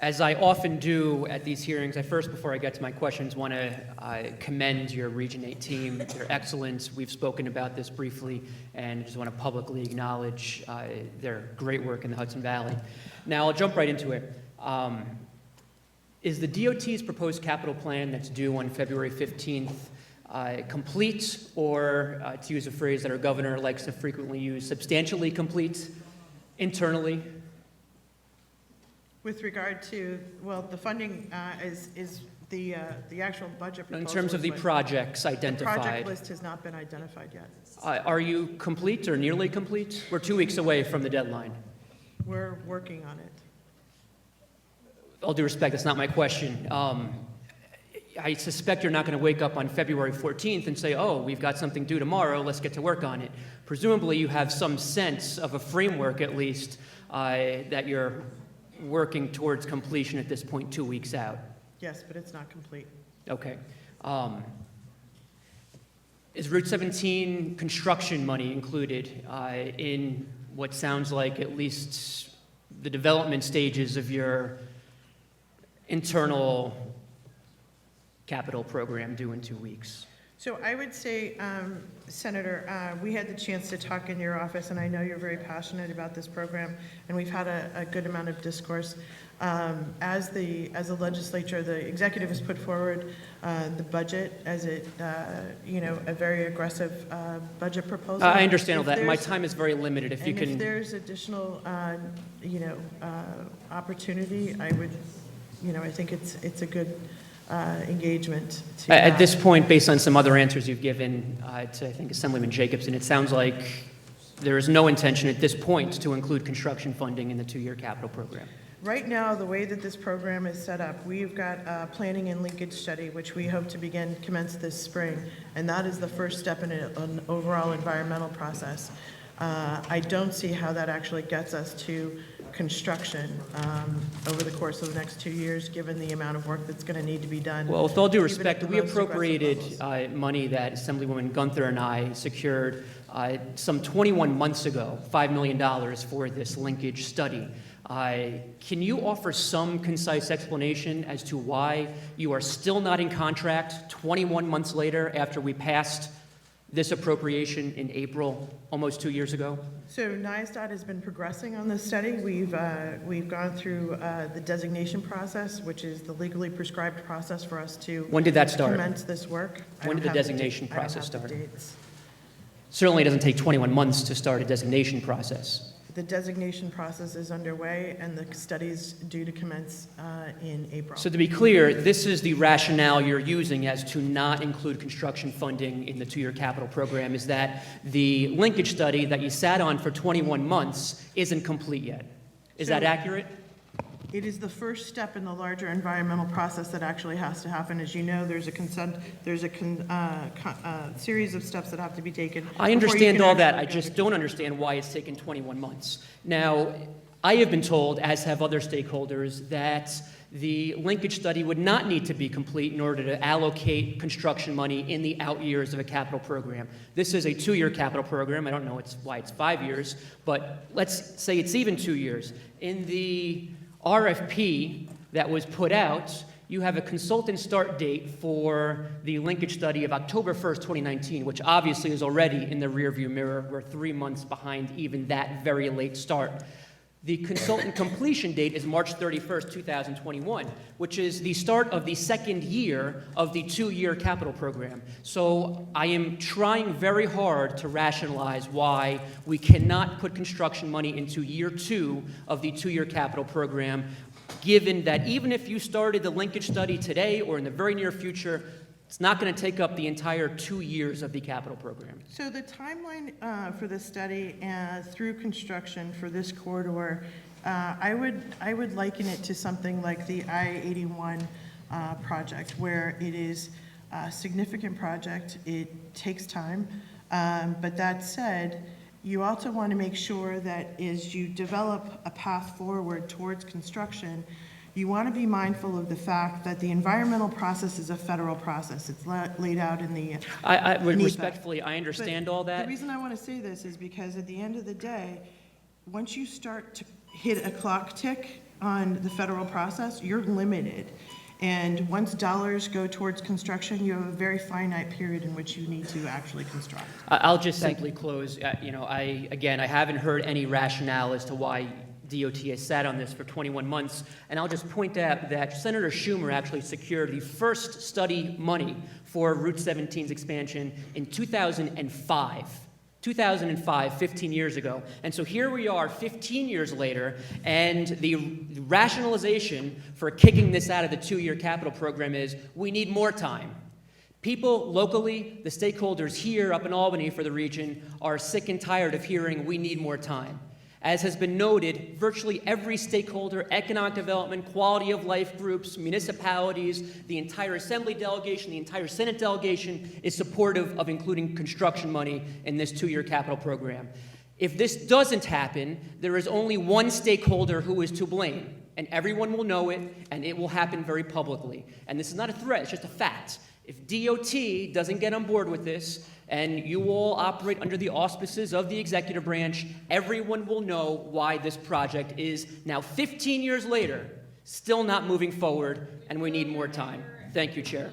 As I often do at these hearings, before I get to my questions, want to commend your Region 8 team, their excellence. We've spoken about this briefly, and just want to publicly acknowledge their great work in the Hudson Valley. Now, I'll jump right into it. Is the DOT's proposed capital plan that's due on February 15th complete, or to use a phrase that our governor likes to frequently use, substantially complete internally? With regard to, well, the funding is the actual budget proposal. In terms of the projects identified. The project list has not been identified yet. Are you complete or nearly complete? We're 2 weeks away from the deadline. We're working on it. All due respect, that's not my question. I suspect you're not going to wake up on February 14th and say, oh, we've got something due tomorrow, let's get to work on it. Presumably you have some sense of a framework, at least, that you're working towards completion at this point 2 weeks out. Yes, but it's not complete. Okay. Is Route 17 construction money included in what sounds like at least the development stages of your internal capital program due in 2 weeks? So I would say, Senator, we had the chance to talk in your office, and I know you're very passionate about this program, and we've had a good amount of discourse. As the legislature, the executive has put forward the budget as a very aggressive budget proposal. I understand all that. My time is very limited. If there's additional, opportunity, I would, I think it's a good engagement. At this point, based on some other answers you've given to, I think, Assemblyman Jacobson, it sounds like there is no intention at this point to include construction funding in the 2-year capital program. Right now, the way that this program is set up, we've got a planning and linkage study, which we hope to commence this spring, and that is the first step in an overall environmental process. I don't see how that actually gets us to construction over the course of the next 2 years, given the amount of work that's going to need to be done. Well, with all due respect, we appropriated money that Assemblywoman Gunther and I secured some 21 months ago, $5 million for this linkage study. Can you offer some concise explanation as to why you are still not in contract 21 months later after we passed this appropriation in April, almost 2 years ago? So NYS has been progressing on this study. We've gone through the designation process, which is the legally prescribed process for us to When did that start? Commence this work. When did the designation process start? I don't have the dates. Certainly it doesn't take 21 months to start a designation process. The designation process is underway, and the study's due to commence in April. So to be clear, this is the rationale you're using as to not include construction funding in the 2-year capital program, is that the linkage study that you sat on for 21 months isn't complete yet. Is that accurate? It is the first step in the larger environmental process that actually has to happen. As you know, there's a series of steps that have to be taken. I understand all that. I just don't understand why it's taken 21 months. Now, I have been told, as have other stakeholders, that the linkage study would not need to be complete in order to allocate construction money in the out years of a capital program. This is a 2-year capital program. I don't know why it's 5 years, but let's say it's even 2 years. In the RFP that was put out, you have a consultant start date for the linkage study of October 1st, 2019, which obviously is already in the rearview mirror. We're 3 months behind even that very late start. The consultant completion date is March 31st, 2021, which is the start of the second year of the 2-year capital program. So I am trying very hard to rationalize why we cannot put construction money into year 2 of the 2-year capital program, given that even if you started the linkage study today or in the very near future, it's not going to take up the entire 2 years of the capital program. So the timeline for the study through construction for this corridor, I would liken it to something like the I-81 project, where it is a significant project. It takes time, but that said, you also want to make sure that as you develop a path forward towards construction, you want to be mindful of the fact that the environmental process is a federal process. It's laid out in the respectfully, I understand all that. The reason I want to say this is because at the end of the day, once you start to hit a clock tick, on the federal process, you're limited. And once dollars go towards construction, you have a very finite period in which you need to actually construct. I'll just simply close. I haven't heard any rationale as to why DOT has sat on this for 21 months. And I'll just point out that Senator Schumer actually secured the first study money for Route 17's expansion in 2005. 15 years ago. And so here we are 15 years later, and the rationalization for kicking this out of the 2-year capital program is we need more time. People locally, the stakeholders here up in Albany for the region, are sick and tired of hearing we need more time. As has been noted, virtually every stakeholder, economic development, quality of life groups, municipalities, the entire Assembly delegation, the entire Senate delegation is supportive of including construction money in this 2-year capital program. If this doesn't happen, there is only one stakeholder who is to blame, and everyone will know it, and it will happen very publicly. And this is not a threat, it's just a fact. If DOT doesn't get on board with this, and you all operate under the auspices of the executive branch, everyone will know why this project is now 15 years later still not moving forward, and we need more time. Thank you, Chair.